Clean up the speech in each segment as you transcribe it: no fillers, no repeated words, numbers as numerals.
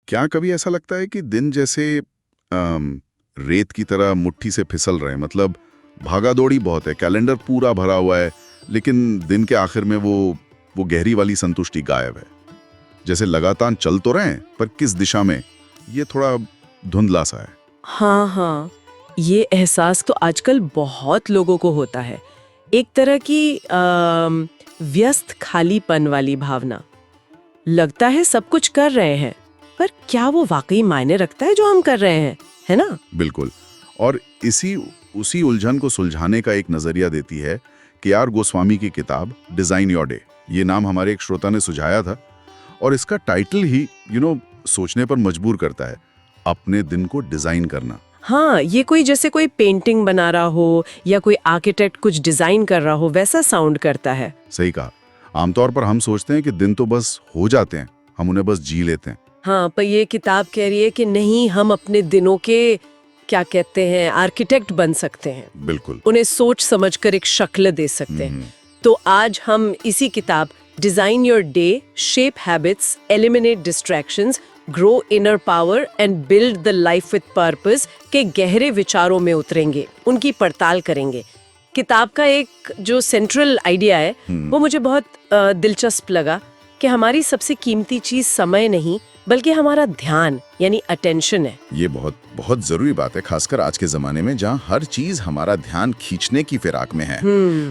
क्या कभी ऐसा लगता है कि दिन जैसे रेत की तरह मुट्ठी से फिसल रहे हैं? मतलब भागा-दौड़ी बहुत है, कैलेंडर पूरा भरा हुआ है, लेकिन दिन के आखिर में वो गहरी वाली संतुष्टि गायब है। जैसे लगातार चल तो रहे हैं, पर किस दिशा में, ये थोड़ा धुंधला सा है। हाँ हाँ, ये एहसास तो आजकल बहुत लोगों को होता है। एक तरह की व्यस्त खालीपन वाली भावना। लगता है सब कुछ कर रहे हैं, पर क्या वो वाकई मायने रखता है जो हम कर रहे हैं, है ना? बिल्कुल। और उसी उलझन को सुलझाने का एक नजरिया देती है के.आर. गोस्वामी की किताब डिजाइन योर डे। ये नाम हमारे एक श्रोता ने सुझाया था, और इसका टाइटल ही सोचने पर मजबूर करता है, अपने दिन को डिजाइन करना। हाँ, ये जैसे कोई पेंटिंग बना रहा हो या कोई आर्किटेक्ट कुछ डिजाइन कर रहा हो, वैसा साउंड करता है। सही कहा। आमतौर पर हम सोचते हैं कि दिन तो बस हो जाते हैं, हम उन्हें बस जी लेते हैं। हाँ, पर ये किताब कह रही है कि नहीं, हम अपने दिनों के क्या कहते हैं आर्किटेक्ट बन सकते हैं। बिल्कुल। उन्हें सोच समझकर एक शक्ल दे सकते हैं। तो आज हम इसी किताब design your day, shape habits, eliminate distractions, grow inner power and build the life with purpose के गहरे विचारों में उतरेंगे, उनकी पड़ताल करेंगे। किताब का एक जो सेंट्रल आइडिया है वो मुझे बहुत दिलचस्प लगा कि हमारी सबसे कीमती चीज समय नहीं बल्कि हमारा ध्यान यानी अटेंशन है। ये बहुत बहुत जरूरी बात है, खासकर आज के जमाने में जहाँ हर चीज हमारा ध्यान खींचने की फिराक में है।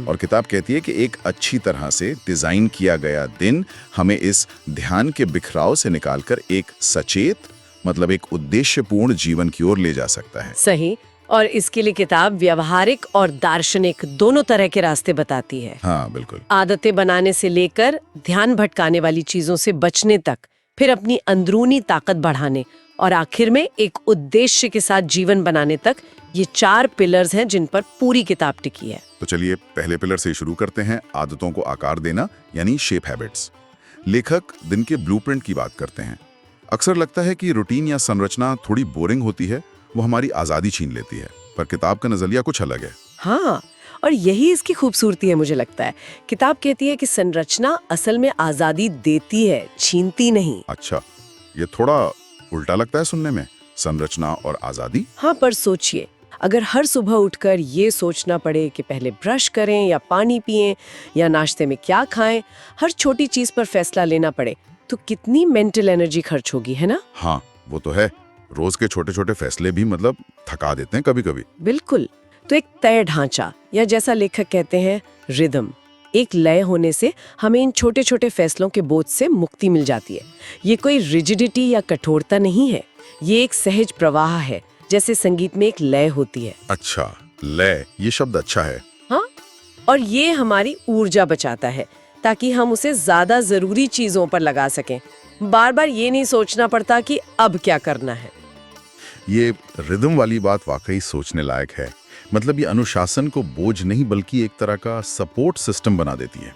और किताब कहती है कि एक अच्छी तरह से डिजाइन किया गया दिन हमें इस ध्यान के बिखराव से निकालकर एक सचेत, मतलब एक उद्देश्यपूर्ण जीवन की ओर ले जा सकता है। सही। और इसके लिए किताब व्यवहारिक और दार्शनिक दोनों तरह के रास्ते बताती है। हाँ बिल्कुल। आदतें बनाने से लेकर ध्यान भटकाने वाली चीजों से बचने तक, फिर अपनी अंदरूनी ताकत बढ़ाने और आखिर में एक उद्देश्य के साथ जीवन बनाने तक, ये 4 पिलर्स हैं जिन पर पूरी किताब टिकी है। तो चलिए पहले पिलर से शुरू करते हैं, आदतों को आकार देना यानी शेप हैबिट्स। लेखक दिन के ब्लूप्रिंट की बात करते हैं। अक्सर लगता है कि रूटीन या संरचना थोड़ी बोरिंग होती है, वो हमारी आजादी छीन लेती है, पर किताब का नजरिया कुछ अलग है। हाँ, और यही इसकी खूबसूरती है मुझे लगता है। किताब कहती है कि संरचना असल में आजादी देती है, छीनती नहीं। अच्छा, ये थोड़ा उल्टा लगता है सुनने में, संरचना और आजादी। हाँ, पर सोचिए, अगर हर सुबह उठकर ये सोचना पड़े कि पहले ब्रश करें या पानी पिएं या नाश्ते में क्या खाएं, हर छोटी चीज पर फैसला लेना पड़े, तो कितनी मेंटल एनर्जी खर्च होगी, है ना? हाँ, वो तो है। रोज के छोटे छोटे फैसले भी मतलब थका देते हैं कभी कभी। बिल्कुल। तो एक तय ढांचा, या जैसा लेखक कहते हैं रिदम, एक लय होने से हमें इन छोटे छोटे फैसलों के बोझ से मुक्ति मिल जाती है। ये कोई रिजिडिटी या कठोरता नहीं है, ये एक सहज प्रवाह है, जैसे संगीत में एक लय होती है। अच्छा, लय, ये शब्द अच्छा है। हाँ, और ये हमारी ऊर्जा बचाता है ताकि हम उसे ज्यादा जरूरी चीजों पर लगा सकें। बार बार ये नहीं सोचना पड़ता कि अब क्या करना है। ये रिदम वाली बात वाकई सोचने लायक है। मतलब ये अनुशासन को बोझ नहीं बल्कि एक तरह का सपोर्ट सिस्टम बना देती है।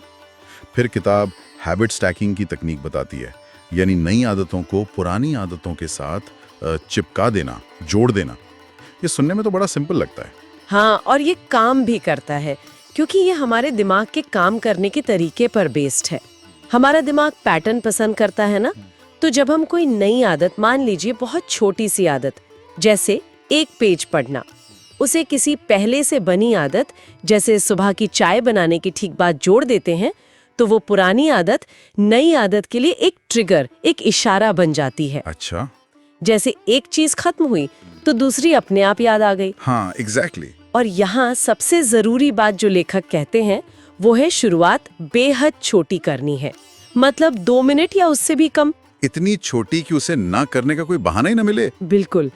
फिर किताब हैबिट स्टैकिंग की तकनीक बताती है, यानी नई आदतों को पुरानी आदतों के साथ चिपका देना, जोड़ देना। ये सुनने में तो बड़ा सिंपल लगता है। हाँ, और ये काम भी करता है क्योंकि ये हमारे दिमाग के काम करने के तरीके पर बेस्ड है। हमारा दिमाग पैटर्न पसंद करता है ना, तो जब हम कोई नई आदत, मान लीजिए बहुत छोटी सी आदत जैसे एक पेज पढ़ना, उसे किसी पहले से बनी आदत जैसे सुबह की चाय बनाने की ठीक बाद जोड़ देते हैं, तो वो पुरानी आदत नई आदत के लिए एक ट्रिगर, एक इशारा बन जाती है। अच्छा, जैसे एक चीज खत्म हुई तो दूसरी अपने आप याद आ गई। हाँ एग्जैक्टली। और यहाँ सबसे जरूरी बात जो लेखक कहते हैं वो है शुरुआत बेहद छोटी करनी है, मतलब 2 मिनट या उससे भी कम। इतनी छोटी कि उसे ना करने का कोई बहाना ही ना मिले। बिल्कुल,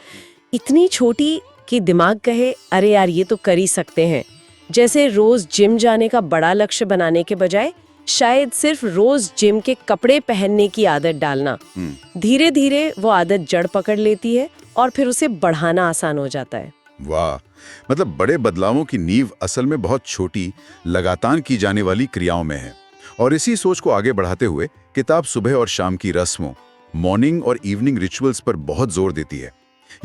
इतनी छोटी कि दिमाग कहे अरे यार ये तो कर ही सकते हैं। जैसे रोज जिम जाने का बड़ा लक्ष्य बनाने के बजाय शायद सिर्फ रोज जिम के कपड़े पहनने की आदत डालना, धीरे धीरे वो आदत जड़ पकड़ लेती है और फिर उसे बढ़ाना आसान हो जाता है। वाह, मतलब बड़े बदलावों की नींव असल में बहुत छोटी, लगातार की जाने वाली क्रियाओं में है। और इसी सोच को आगे बढ़ाते हुए किताब सुबह और शाम की रस्मों, मॉर्निंग और इवनिंग रिचुअल्स पर बहुत जोर देती है।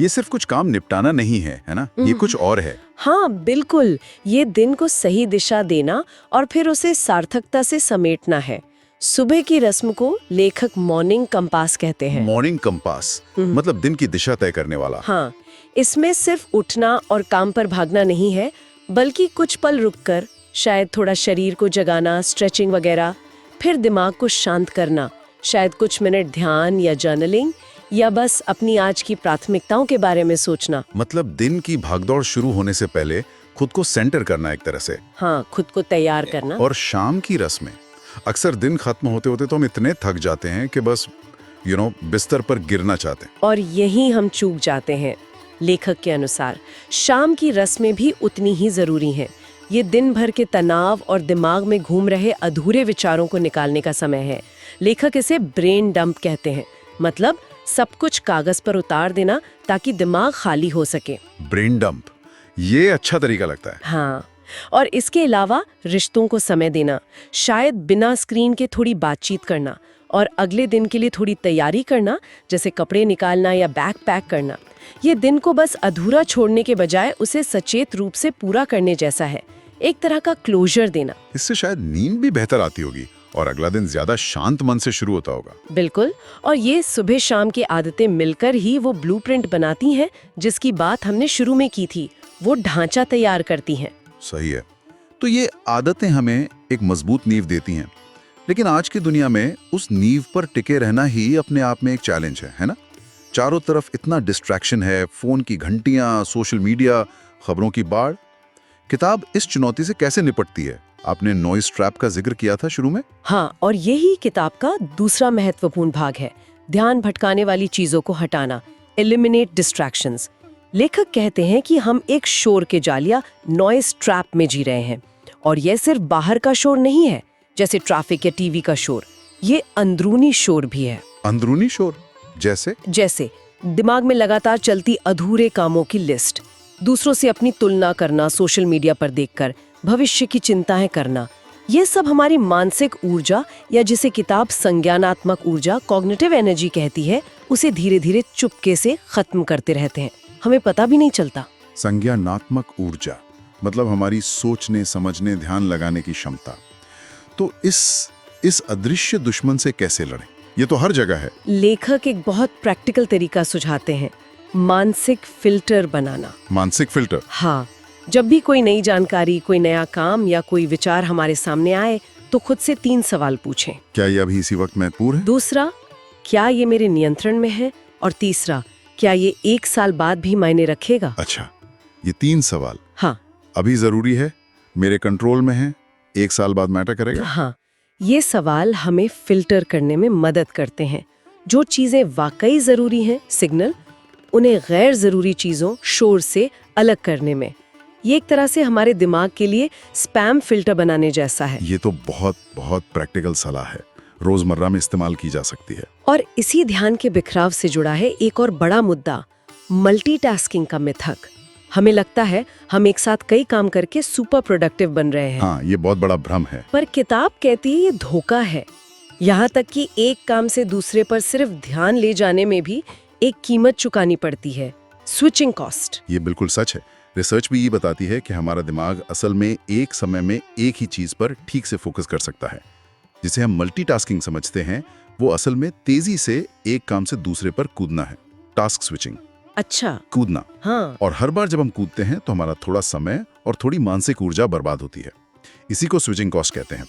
ये सिर्फ कुछ काम निपटाना नहीं है, है ना? ये कुछ और है। हाँ बिल्कुल, ये दिन को सही दिशा देना और फिर उसे सार्थकता से समेटना है। सुबह की रस्म को लेखक मॉर्निंग कंपास कहते हैं। मॉर्निंग कंपास मतलब दिन की दिशा तय करने वाला। हाँ, इसमें सिर्फ उठना और काम पर भागना नहीं है, बल्कि कुछ पल रुककर शायद थोड़ा शरीर को जगाना, स्ट्रेचिंग वगैरह, फिर दिमाग को शांत करना, शायद कुछ मिनट ध्यान या जर्नलिंग, या बस अपनी आज की प्राथमिकताओं के बारे में सोचना। मतलब दिन की भागदौड़ शुरू होने से पहले खुद को सेंटर करना एक तरह से। हाँ, खुद को तैयार करना। और शाम की रस्में, अक्सर दिन खत्म होते होते तो हम इतने थक जाते हैं कि बस बिस्तर पर गिरना चाहते हैं। और यही हम चूक जाते हैं। लेखक के अनुसार शाम की रस्में भी उतनी ही जरूरी हैं। ये दिन भर के तनाव और दिमाग में घूम रहे अधूरे विचारों को निकालने का समय है। लेखक इसे ब्रेन डंप कहते हैं, मतलब सब कुछ कागज पर उतार देना ताकि दिमाग खाली हो सके। ब्रेन डंप, ये अच्छा तरीका लगता है। हाँ, और इसके अलावा रिश्तों को समय देना, शायद बिना स्क्रीन के थोड़ी बातचीत करना और अगले दिन के लिए थोड़ी तैयारी करना, जैसे कपड़े निकालना या बैग पैक करना। ये दिन को बस अधूरा छोड़ने के बजाय उसे सचेत रूप से पूरा करने जैसा है, एक तरह का क्लोजर देना। इससे शायद नींद भी बेहतर आती होगी और अगला दिन ज्यादा शांत मन से शुरू होता होगा। बिल्कुल, और ये सुबह शाम की आदतें मिलकर ही वो ब्लूप्रिंट बनाती हैं जिसकी बात हमने शुरू में की थी। वो ढांचा तैयार करती हैं। सही है। तो ये आदतें हमें एक मजबूत नींव देती हैं, लेकिन आज की दुनिया में उस नींव पर टिके रहना ही अपने आप में एक चैलेंज है ना? चारों तरफ इतना डिस्ट्रैक्शन है, फोन की घंटियां, सोशल मीडिया, खबरों की बाढ़। किताब इस चुनौती से कैसे निपटती है? आपने नॉइज ट्रैप का जिक्र किया था शुरू में। हाँ, और यही किताब का दूसरा महत्वपूर्ण भाग है, ध्यान भटकाने वाली चीजों को हटाना, एलिमिनेट डिस्ट्रैक्शंस। लेखक कहते हैं कि हम एक शोर के जाल या नॉइज ट्रैप में जी रहे हैं, और यह सिर्फ बाहर का शोर नहीं है, जैसे ट्रैफिक या टीवी का शोर। ये अंदरूनी शोर भी है। अंदरूनी शोर जैसे दिमाग में लगातार चलती अधूरे कामों की लिस्ट, दूसरों से अपनी तुलना करना, सोशल मीडिया पर देखकर भविष्य की चिंताएं करना। ये सब हमारी मानसिक ऊर्जा, या जिसे किताब संज्ञानात्मक ऊर्जा, कॉग्निटिव एनर्जी कहती है, उसे धीरे धीरे चुपके से खत्म करते रहते हैं। हमें पता भी नहीं चलता। संज्ञानात्मक ऊर्जा मतलब हमारी सोचने, समझने, ध्यान लगाने की क्षमता। तो इस अदृश्य दुश्मन से कैसे लड़ें? ये तो हर जगह है। लेखक एक बहुत प्रैक्टिकल तरीका सुझाते हैं, मानसिक फिल्टर बनाना। मानसिक फिल्टर? हाँ, जब भी कोई नई जानकारी, कोई नया काम या कोई विचार हमारे सामने आए, तो खुद से 3 सवाल पूछें। क्या ये अभी इसी वक्त महत्वपूर्ण है? दूसरा, क्या ये मेरे नियंत्रण में है? और तीसरा, क्या ये 1 साल बाद भी मायने रखेगा? अच्छा, ये 3 सवाल। हाँ, अभी जरूरी है, मेरे कंट्रोल में है, 1 साल बाद मैटर करेगा। हाँ, ये सवाल हमें फिल्टर करने में मदद करते हैं। जो चीजें वाकई जरूरी हैं, सिग्नल, उन्हें गैर जरूरी चीजों, शोर से अलग करने में। ये एक तरह से हमारे दिमाग के लिए स्पैम फिल्टर बनाने जैसा है। ये तो बहुत बहुत प्रैक्टिकल सलाह है, रोजमर्रा में इस्तेमाल की जा सकती है। और इसी ध्यान के बिखराव से जुड़ा है एक और बड़ा मुद्दा, मल्टीटास्किंग का मिथक। हमें लगता है हम एक साथ कई काम करके सुपर प्रोडक्टिव बन रहे हैं। हाँ, ये बहुत बड़ा भ्रम है। पर किताब कहती है ये धोखा है। यहाँ तक कि एक काम से दूसरे पर सिर्फ ध्यान ले जाने में भी एक कीमत चुकानी पड़ती है, स्विचिंग कॉस्ट। ये बिल्कुल सच है। रिसर्च भी ये बताती है कि हमारा दिमाग असल में एक समय में एक ही चीज पर ठीक से फोकस कर सकता है। जिसे हम मल्टीटास्किंग समझते हैं, वो असल में तेजी से एक काम से दूसरे पर कूदना है, टास्क स्विचिंग। अच्छा, कूदना। हाँ। और हर बार जब हम कूदते हैं तो हमारा थोड़ा समय और थोड़ी मानसिक ऊर्जा बर्बाद होती है। इसी को स्विचिंग कॉस्ट कहते हैं।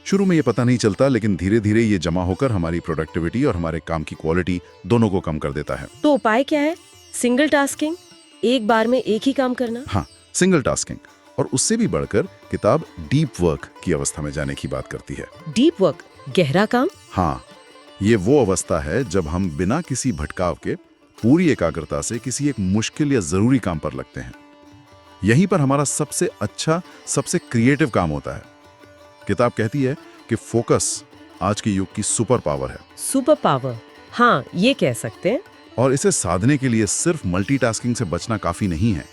शुरू में ये पता नहीं चलता, लेकिन धीरे धीरे ये जमा होकर हमारी प्रोडक्टिविटी और हमारे काम की क्वालिटी दोनों को कम कर देता है। तो उपाय क्या है? सिंगल टास्किंग, एक बार में एक ही काम करना। हाँ, सिंगल टास्किंग। और उससे भी बढ़कर किताब डीप वर्क की अवस्था में जाने की बात करती है। डीप वर्क, गहरा काम? हाँ, ये वो अवस्था है जब हम बिना किसी भटकाव के पूरी एकाग्रता से किसी एक मुश्किल या जरूरी काम पर लगते हैं। यहीं पर हमारा सबसे अच्छा, सबसे क्रिएटिव काम होता है। किताब कहती है कि फोकस आज के युग की सुपर पावर है। सुपर पावर, हाँ, ये कह सकते हैं। और इसे साधने के लिए सिर्फ मल्टीटास्किंग से बचना काफी नहीं है।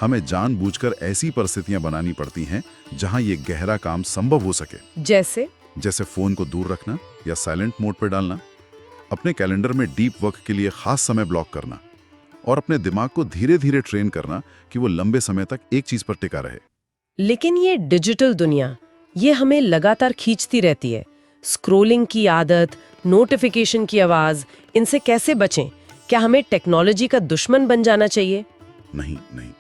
हमें जानबूझकर ऐसी परिस्थितियां बनानी पड़ती हैं जहां ये गहरा काम संभव हो सके। जैसे फोन को दूर रखना या साइलेंट मोड पर डालना, अपने कैलेंडर में डीप वर्क के लिए खास समय ब्लॉक करना, और अपने दिमाग को धीरे धीरे ट्रेन करना कि वो लंबे समय तक एक चीज पर टिका रहे। लेकिन ये डिजिटल दुनिया, ये हमें लगातार खींचती रहती है। स्क्रोलिंग की आदत, नोटिफिकेशन की आवाज, इनसे कैसे बचें? क्या हमें टेक्नोलॉजी का दुश्मन बन जाना चाहिए? नहीं नहीं,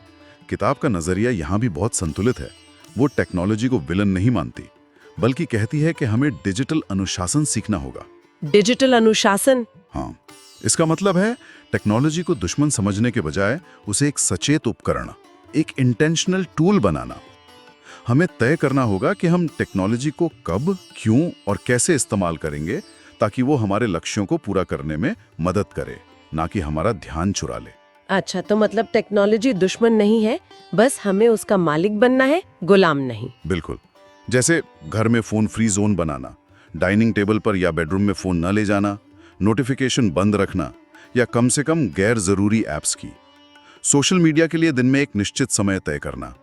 किताब का नजरिया यहाँ भी बहुत संतुलित है। वो टेक्नोलॉजी को विलन नहीं मानती, बल्कि कहती है कि हमें डिजिटल अनुशासन सीखना होगा। डिजिटल अनुशासन? हाँ, इसका मतलब है टेक्नोलॉजी को दुश्मन समझने के बजाय उसे एक सचेत उपकरण, एक इंटेंशनल टूल बनाना। हमें तय करना होगा कि हम टेक्नोलॉजी को कब, क्यों और कैसे इस्तेमाल करेंगे, ताकि वो हमारे लक्ष्यों को पूरा करने में मदद करे, ना कि हमारा ध्यान चुरा ले। अच्छा, तो मतलब टेक्नोलॉजी दुश्मन नहीं है, बस हमें उसका मालिक बनना है, गुलाम नहीं। बिल्कुल। जैसे घर में फोन फ्री जोन बनाना, डाइनिंग टेबल पर या बेडरूम में फोन न ले जाना, नोटिफिकेशन बंद रखना, या कम से कम गैर जरूरी ऐप्स की। सोशल मीडिया के लिए दिन में एक निश्चित समय तय करना।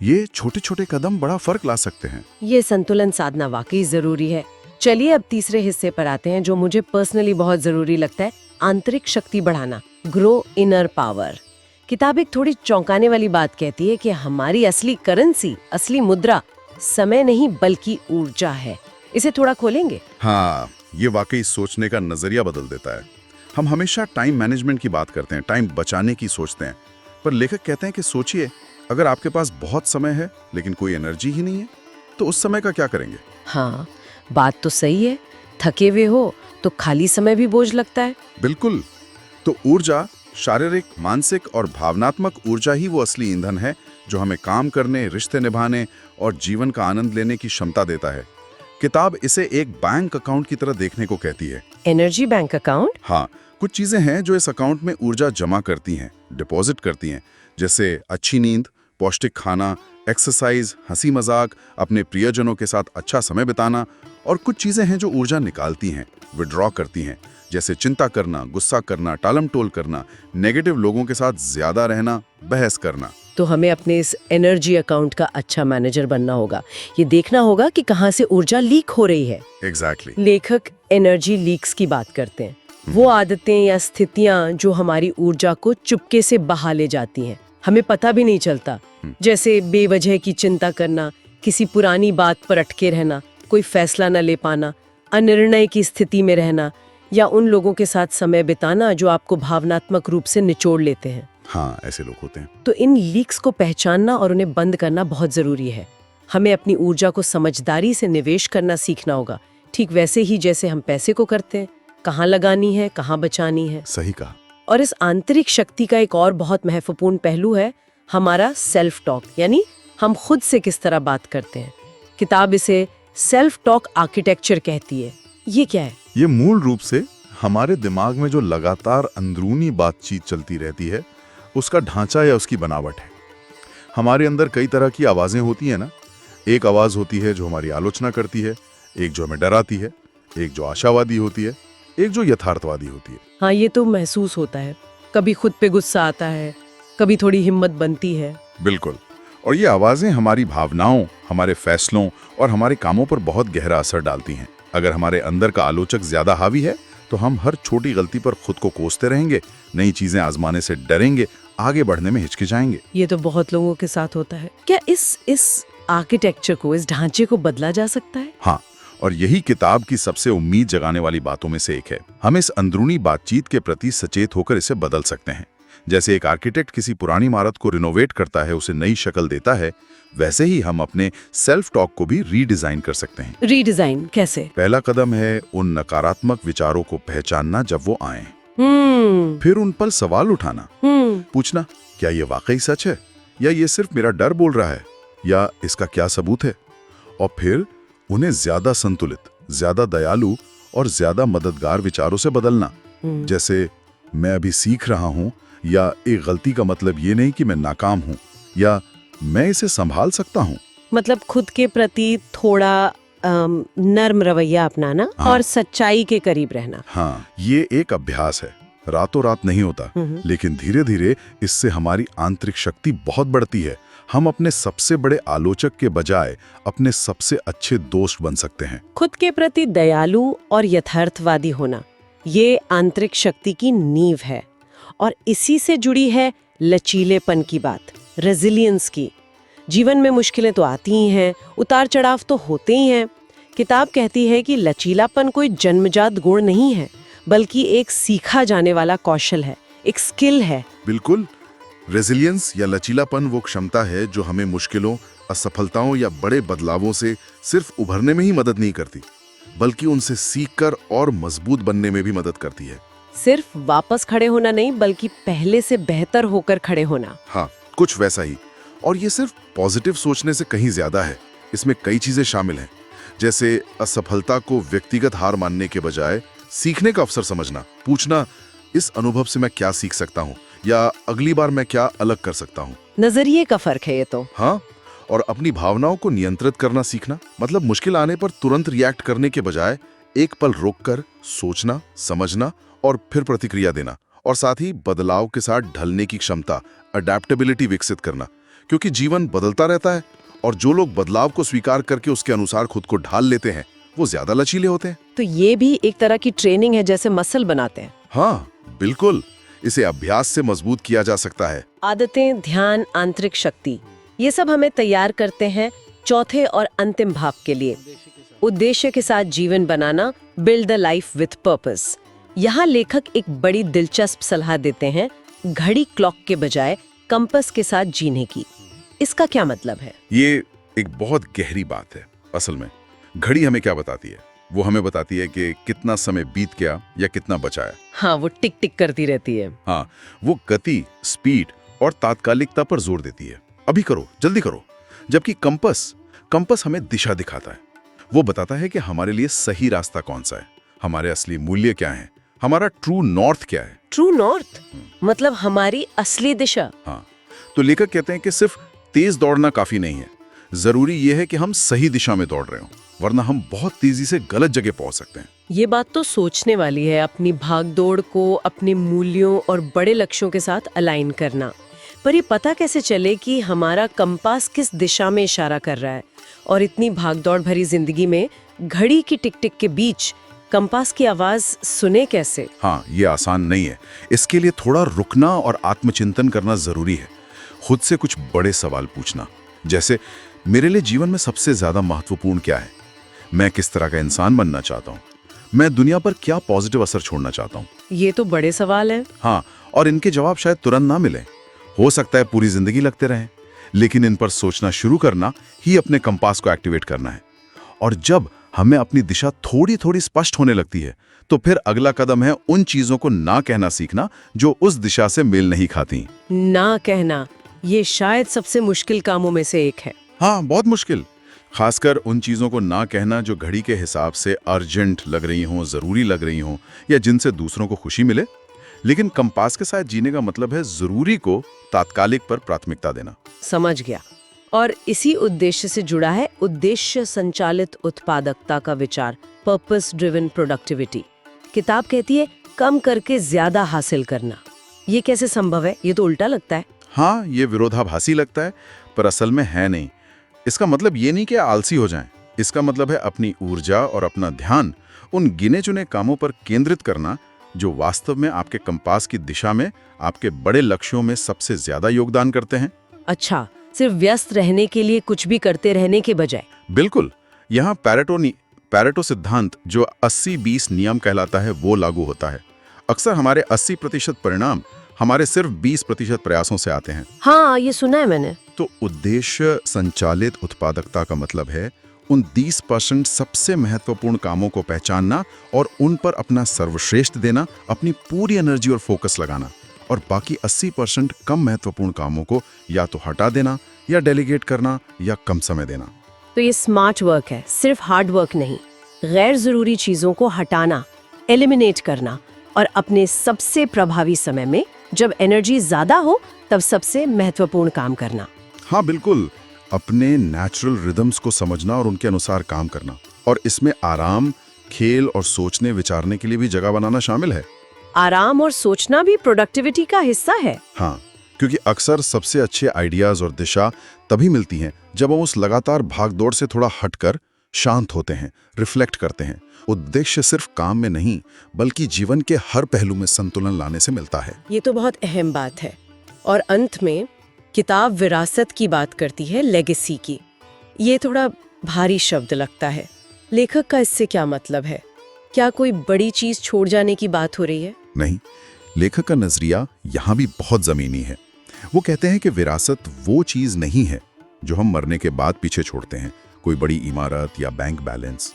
ये छोटे छोटे कदम बड़ा फर्क ला सकते हैं। ये संतुलन साधना वाकई जरूरी है। चलिए अब तीसरे हिस्से पर आते हैं, जो मुझे पर्सनली बहुत जरूरी लगता है, आंतरिक शक्ति बढ़ाना, ग्रो इनर पावर। किताब एक थोड़ी चौंकाने वाली बात कहती है कि हमारी असली करेंसी, असली मुद्रा समय नहीं बल्कि ऊर्जा है। इसे थोड़ा खोलेंगे? हाँ, ये वाकई सोचने का नजरिया बदल देता है। हम हमेशा टाइम मैनेजमेंट की बात करते हैं, टाइम बचाने की सोचते हैं, पर लेखक कहते हैं कि सोचिए, अगर आपके पास बहुत समय है लेकिन कोई एनर्जी ही नहीं है, तो उस समय का क्या करेंगे? हाँ, बात तो सही है। थके हुए हो तो खाली समय भी बोझ लगता है। बिल्कुल। तो ऊर्जा, शारीरिक, मानसिक और भावनात्मक ऊर्जा ही वो असली ईंधन है जो हमें काम करने, रिश्ते निभाने और जीवन का आनंद लेने की क्षमता देता है। किताब इसे एक बैंक अकाउंट की तरह देखने को कहती है। Energy bank account? हाँ, कुछ चीजें हैं जो इस अकाउंट में ऊर्जा जमा करती हैं, डिपॉजिट करती हैं, जैसे अच्छी नींद, पौष्टिक खाना, एक्सरसाइज, हंसी मजाक, अपने प्रियजनों के साथ अच्छा समय बिताना। और कुछ चीजें हैं जो ऊर्जा निकालती हैं, विड्रॉ करती हैं, जैसे चिंता करना, गुस्सा करना, टालमटोल करना, नेगेटिव लोगों के साथ ज्यादा रहना, बहस करना। तो हमें अपने इस एनर्जी अकाउंट का अच्छा मैनेजर बनना होगा। ये देखना होगा कि कहाँ से ऊर्जा लीक हो रही है। एग्जैक्टली। लेखक एनर्जी लीक्स की बात करते हैं, वो आदतें या स्थितियां जो हमारी ऊर्जा को चुपके से बहा ले जाती हैं, हमें पता भी नहीं चलता। जैसे बेवजह की चिंता करना, किसी पुरानी बात पर अटके रहना, कोई फैसला न ले पाना, अनिर्णय की स्थिति में रहना, या उन लोगों के साथ समय बिताना जो आपको भावनात्मक रूप से निचोड़ लेते हैं। हाँ, ऐसे लोग होते हैं। तो इन लीक्स को पहचानना और उन्हें बंद करना बहुत जरूरी है। हमें अपनी ऊर्जा को समझदारी से निवेश करना सीखना होगा, ठीक वैसे ही जैसे हम पैसे को करते हैं, कहाँ लगानी है, कहाँ बचानी है। सही कहा। और इस आंतरिक शक्ति का एक और बहुत महत्वपूर्ण पहलू है हमारा सेल्फ टॉक, यानी हम खुद से किस तरह बात करते हैं। किताब इसे सेल्फ टॉक आर्किटेक्चर कहती है। ये क्या है? ये मूल रूप से हमारे दिमाग में जो लगातार अंदरूनी बातचीत चलती रहती है, उसका ढांचा या उसकी बनावट है। हमारे अंदर कई तरह की आवाजें होती हैं ना। एक आवाज होती है जो हमारी आलोचना करती है, एक जो हमें डराती है, एक जो आशावादी होती है, एक जो यथार्थवादी होती है। हाँ, ये तो महसूस होता है। कभी खुद पे गुस्सा आता है, कभी थोड़ी हिम्मत बनती है। बिल्कुल। और ये आवाजें हमारी भावनाओं, हमारे फैसलों और हमारे कामों पर बहुत गहरा असर डालती हैं। अगर हमारे अंदर का आलोचक ज्यादा हावी है तो हम हर छोटी गलती पर खुद को कोसते रहेंगे, नई चीजें आजमाने से डरेंगे, आगे बढ़ने में हिचकिचाएंगे। ये तो बहुत लोगों के साथ होता है। क्या इस आर्किटेक्चर को, इस ढांचे को बदला जा सकता है? हाँ, और यही किताब की सबसे उम्मीद जगाने वाली बातों में से एक है। हम इस अंदरूनी बातचीत के प्रति सचेत होकर इसे बदल सकते हैं। जैसे एक आर्किटेक्ट किसी पुरानी इमारत को रिनोवेट करता है, उसे नई शक्ल देता है, वैसे ही हम अपने सेल्फ टॉक को भी रीडिजाइन कर सकते हैं। रीडिजाइन कैसे? पहला कदम है उन नकारात्मक विचारों को पहचानना जब वो आए, फिर उन पर सवाल उठाना, पूछना क्या ये वाकई सच है, या ये सिर्फ मेरा डर बोल रहा है, या इसका क्या सबूत है, और फिर उन्हें ज्यादा संतुलित, ज्यादा दयालु और ज्यादा मददगार विचारों से बदलना। जैसे मैं अभी सीख रहा हूं, या एक गलती का मतलब ये नहीं कि मैं नाकाम हूं, या मैं इसे संभाल सकता हूं। मतलब खुद के प्रति थोड़ा नर्म रवैया अपनाना। हाँ। और सच्चाई के करीब रहना। हाँ, ये एक अभ्यास है, रातों रात नहीं होता, लेकिन धीरे धीरे इससे हमारी आंतरिक शक्ति बहुत बढ़ती है। हम अपने सबसे बड़े आलोचक के बजाय अपने सबसे अच्छे दोस्त बन सकते हैं। खुद के प्रति दयालु और यथार्थवादी होना, ये आंतरिक शक्ति की नींव है। और इसी से जुड़ी है लचीलेपन की बात, रेजिलियंस की। जीवन में मुश्किलें तो आती ही हैं, उतार चढ़ाव तो होते ही हैं। किताब कहती है कि लचीलापन कोई जन्मजात गुण नहीं है, बल्कि एक सीखा जाने वाला कौशल है, एक स्किल है। बिल्कुल। रेजिलियंस या लचीलापन वो क्षमता है जो हमें मुश्किलों, असफलताओं या बड़े बदलावों से सिर्फ उभरने में ही मदद नहीं करती, बल्कि उनसे सीखकर और मजबूत बनने में भी मदद करती है। सिर्फ वापस खड़े होना नहीं, बल्कि पहले से बेहतर होकर खड़े होना। हाँ, कुछ वैसा ही। और ये सिर्फ पॉजिटिव सोचने से कहीं ज्यादा है। इसमें कई चीजें शामिल हैं, जैसे असफलता को व्यक्तिगत हार मानने के बजाय सीखने का अवसर समझना, पूछना इस अनुभव से मैं क्या सीख सकता हूँ या अगली बार मैं क्या अलग कर सकता हूँ। नजरिए का फर्क है ये तो। हाँ, और अपनी भावनाओं को नियंत्रित करना सीखना, मतलब मुश्किल आने पर तुरंत रिएक्ट करने के बजाय एक पल रोककर सोचना, समझना और फिर प्रतिक्रिया देना। और साथ ही बदलाव के साथ ढलने की क्षमता, अडेप्टेबिलिटी विकसित करना, क्योंकि जीवन बदलता रहता है और जो लोग बदलाव को स्वीकार करके उसके अनुसार खुद को ढाल लेते हैं वो ज्यादा लचीले होते हैं। तो ये भी एक तरह की ट्रेनिंग है, जैसे मसल बनाते हैं। हाँ बिल्कुल, इसे अभ्यास से मजबूत किया जा सकता है। आदतें, ध्यान, आंतरिक शक्ति, ये सब हमें तैयार करते हैं चौथे और अंतिम भाव के लिए, उद्देश्य के साथ जीवन बनाना, build the life with purpose. यहाँ लेखक एक बड़ी दिलचस्प सलाह देते हैं, घड़ी क्लॉक के बजाय कंपास के साथ जीने की। इसका क्या मतलब है? ये एक बहुत गहरी बात है। असल में घड़ी हमें क्या बताती है? वो हमें बताती है कि कितना समय बीत गया या कितना बचा है। हाँ, वो टिक टिक करती रहती है। हाँ, वो गति, स्पीड और तात्कालिकता पर जोर देती है, अभी करो, जल्दी करो। जबकि कंपास हमें दिशा दिखाता है। वो बताता है कि हमारे लिए सही रास्ता कौन सा है, हमारे असली मूल्य क्या है, हमारा ट्रू नॉर्थ क्या है। ट्रू नॉर्थ मतलब हमारी असली दिशा। हाँ, तो लेखक कहते हैं कि सिर्फ तेज दौड़ना काफी नहीं है, जरूरी यह है कि हम सही दिशा में दौड़ रहे हो, वरना हम बहुत तेजी से गलत जगह पहुंच सकते हैं। ये बात तो सोचने वाली है, अपनी भागदौड़ को अपने मूल्यों और बड़े लक्ष्यों के साथ अलाइन करना। पर ये पता कैसे चले कि हमारा कंपास किस दिशा में इशारा कर रहा है? और इतनी भागदौड़ भरी जिंदगी में घड़ी की टिक टिक के बीच कंपास की आवाज सुने कैसे? हाँ, ये आसान नहीं है। इसके लिए थोड़ा रुकना और आत्मचिंतन करना जरूरी है। खुद से कुछ बड़े सवाल पूछना, जैसे मेरे लिए जीवन में सबसे ज्यादा महत्वपूर्ण क्या है, मैं किस तरह का इंसान बनना चाहता हूँ, मैं दुनिया पर क्या पॉजिटिव असर छोड़ना चाहता हूँ। ये तो बड़े सवाल हैं। हाँ, और इनके जवाब शायद तुरंत ना मिले, हो सकता है पूरी जिंदगी लगते रहें, लेकिन इन पर सोचना शुरू करना ही अपने कंपास को एक्टिवेट करना है। और जब हमें अपनी दिशा थोड़ी थोड़ी स्पष्ट होने लगती है, तो फिर अगला कदम है उन चीजों को ना कहना सीखना जो उस दिशा से मेल नहीं खाती। ना कहना, ये शायद सबसे मुश्किल कामों में से एक है। हाँ, बहुत मुश्किल। खासकर उन चीजों को ना कहना जो घड़ी के हिसाब से अर्जेंट लग रही हों, जरूरी लग रही हों या जिनसे दूसरों को खुशी मिले। लेकिन कंपास के साथ जीने का मतलब है जरूरी को तात्कालिक पर प्राथमिकता देना। समझ गया। और इसी उद्देश्य से जुड़ा है उद्देश्य संचालित उत्पादकता का विचार, पर्पस ड्रिवन प्रोडक्टिविटी। किताब कहती है कम करके ज्यादा हासिल करना। ये कैसे संभव है? ये तो उल्टा लगता है। हाँ, ये विरोधाभासी लगता है, पर असल में है नहीं। इसका मतलब ये नहीं कि आलसी हो जाएं। इसका मतलब है अपनी ऊर्जा और अपना ध्यान उन गिने चुने कामों पर केंद्रित करना जो वास्तव में आपके कंपास की दिशा में, आपके बड़े लक्ष्यों में सबसे ज्यादा योगदान करते हैं। अच्छा, सिर्फ व्यस्त रहने के लिए कुछ भी करते रहने के बजाय। बिल्कुल। यहाँ पैरेटो सिद्धांत जो 80-20 नियम कहलाता है वो लागू होता है। अक्सर हमारे 80% परिणाम हमारे सिर्फ 20% प्रयासों से आते हैं। हाँ, ये सुना है मैंने। तो उद्देश्य संचालित उत्पादकता का मतलब है उन 20% सबसे महत्वपूर्ण कामों को पहचानना और उन पर अपना सर्वश्रेष्ठ देना, अपनी पूरी एनर्जी और फोकस लगाना, और बाकी 80% कम महत्वपूर्ण कामों को या तो हटा देना या डेलीगेट करना या कम समय देना। तो ये स्मार्ट वर्क है, सिर्फ हार्ड वर्क नहीं। गैर जरूरी चीजों को हटाना, एलिमिनेट करना, और अपने सबसे प्रभावी समय में जब एनर्जी ज्यादा हो तब सबसे महत्वपूर्ण काम करना। हाँ बिल्कुल, अपने नेचुरल रिदम्स को समझना और उनके अनुसार काम करना, और इसमें आराम, खेल और सोचने विचारने के लिए भी जगह बनाना शामिल है। आराम और सोचना भी प्रोडक्टिविटी का हिस्सा है। हाँ, क्योंकि अक्सर सबसे अच्छे आइडियाज और दिशा तभी मिलती हैं जब हम उस लगातार भागदौड़ से थोड़ा हटकर शांत होते हैं, रिफ्लेक्ट करते हैं। उद्देश्य सिर्फ काम में नहीं, बल्कि जीवन के हर पहलू में संतुलन लाने से मिलता है। ये तो बहुत अहम बात है। और अंत में किताब विरासत की बात करती है, लेगेसी की। ये थोड़ा भारी शब्द लगता है, लेखक का इससे क्या मतलब है? क्या कोई बड़ी चीज छोड़ जाने की बात हो रही है? नहीं, लेखक का नजरिया यहाँ भी बहुत जमीनी है। वो कहते हैं कि विरासत वो चीज नहीं है जो हम मरने के बाद पीछे छोड़ते हैं, कोई बड़ी इमारत या बैंक बैलेंस,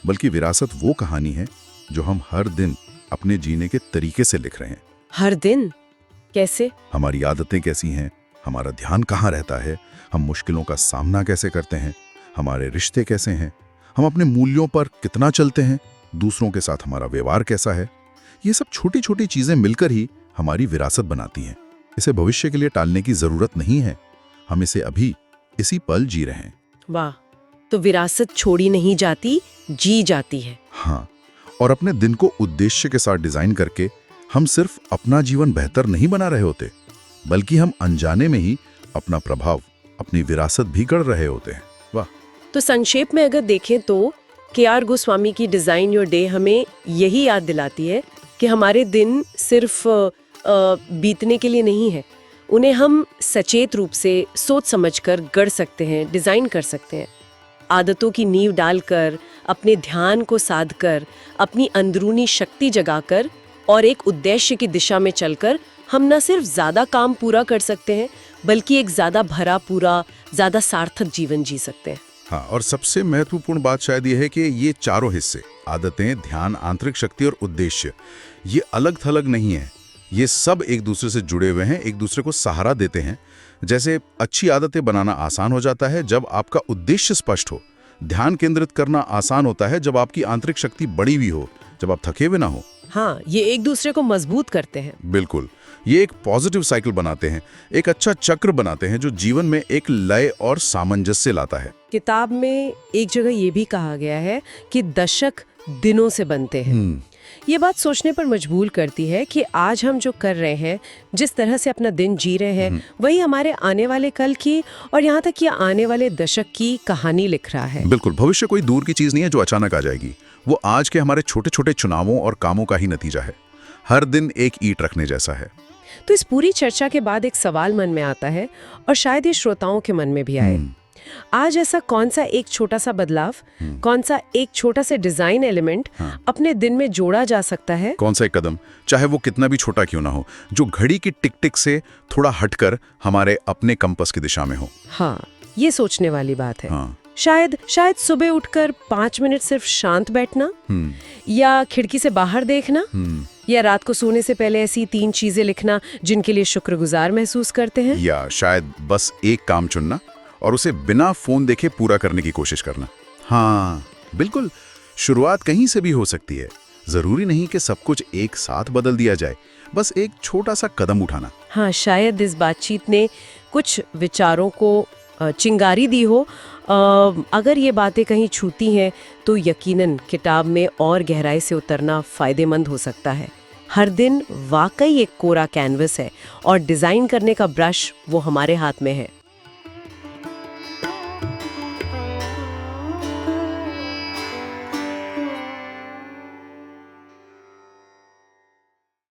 बल्कि विरासत वो कहानी है जो हम हर दिन अपने जीने के तरीके से लिख रहे हैं। हर दिन? कैसे? हमारी आदतें कैसी हैं, हमारा ध्यान कहाँ रहता है, हम मुश्किलों का सामना कैसे करते हैं, हमारे रिश्ते कैसे हैं, हम अपने मूल्यों पर कितना चलते हैं, दूसरों के साथ हमारा व्यवहार कैसा है। ये सब छोटी छोटी चीजें मिलकर ही हमारी विरासत बनाती हैं। इसे भविष्य के लिए टालने की जरूरत नहीं है, हम इसे अभी इसी पल जी रहे हैं। वाह, तो विरासत छोड़ी नहीं जाती, जी जाती है। हाँ, और अपने दिन को उद्देश्य के साथ डिजाइन करके हम सिर्फ अपना जीवन बेहतर नहीं बना रहे होते, बल्कि हम अनजाने में ही अपना प्रभाव, अपनी विरासत भी गढ़ रहे होते हैं। वाह। तो संक्षेप में अगर देखें तो के.आर. गोस्वामी की डिजाइन योर डे हमें यही याद दिलाती है कि हमारे दिन सिर्फ बीतने के लिए नहीं है, उन्हें हम सचेत रूप से सोच समझकर गढ़ सकते हैं, डिजाइन कर सकते हैं। आदतों की नींव डालकर, अपने ध्यान को साधकर, अपनी अंदरूनी शक्ति जगाकर और एक उद्देश्य की दिशा में चलकर हम न सिर्फ ज्यादा काम पूरा कर सकते हैं, बल्कि एक ज्यादा भरा पूरा, ज्यादा सार्थक जीवन जी सकते हैं। हाँ, और सबसे महत्वपूर्ण बात शायद ये है कि ये चारों हिस्से, आदतें, ध्यान, आंतरिक शक्ति और उद्देश्य, ये अलग थलग नहीं है। ये सब एक दूसरे से जुड़े हुए हैं, एक दूसरे को सहारा देते हैं। जैसे अच्छी आदतें बनाना आसान हो जाता है जब आपका उद्देश्य स्पष्ट हो। ध्यान केंद्रित करना आसान होता है जब आपकी आंतरिक शक्ति बड़ी हुई हो, जब आप थके हुए ना हो। हाँ, ये एक दूसरे को मजबूत करते हैं। बिल्कुल, ये एक पॉजिटिव साइकिल बनाते हैं, एक अच्छा चक्र बनाते हैं जो जीवन में एक लय और सामंजस्य लाता है। किताब में एक जगह ये भी कहा गया है कि दशक दिनों से बनते हैं। ये बात सोचने पर मजबूर करती है कि आज हम जो कर रहे हैं, जिस तरह से अपना दिन जी रहे हैं, वही हमारे आने वाले कल की और यहाँ तक कि आने वाले दशक की कहानी लिख रहा है। बिल्कुल, भविष्य कोई दूर की चीज नहीं है जो अचानक आ जाएगी। वो आज के हमारे छोटे छोटे चुनावों और कामों का ही नतीजा है। हर दिन एक ईंट रखने जैसा है। तो इस पूरी चर्चा के बाद एक सवाल मन में आता है, और शायद ये श्रोताओं के मन में भी आए। आज ऐसा कौन सा एक छोटा सा बदलाव, कौन सा एक छोटा सा डिजाइन एलिमेंट अपने दिन में जोड़ा जा सकता है? कौन सा एक कदम, चाहे वो कितना भी छोटा क्यों ना हो, जो घड़ी की टिक टिक से थोड़ा हटकर हमारे अपने कंपास की दिशा में हो। हाँ, ये सोचने वाली बात है। हाँ। शायद सुबह उठकर 5 मिनट सिर्फ शांत बैठना, या खिड़की से बाहर देखना, या रात को सोने से पहले ऐसी 3 चीजें लिखना जिनके लिए शुक्रगुजार महसूस करते हैं, या शायद बस एक काम चुनना और उसे बिना फोन देखे पूरा करने की कोशिश करना। हाँ, बिल्कुल, शुरुआत कहीं से भी हो सकती है। जरूरी नहीं कि सब कुछ एक साथ बदल दिया जाए, बस एक छोटा सा कदम उठाना। हाँ, शायद इस बातचीत ने कुछ विचारों को चिंगारी दी हो। अगर ये बातें कहीं छूती हैं तो यकीनन किताब में और गहराई से उतरना फायदेमंद हो सकता है। हर दिन वाकई एक कोरा कैनवस है और डिजाइन करने का ब्रश वो हमारे हाथ में है।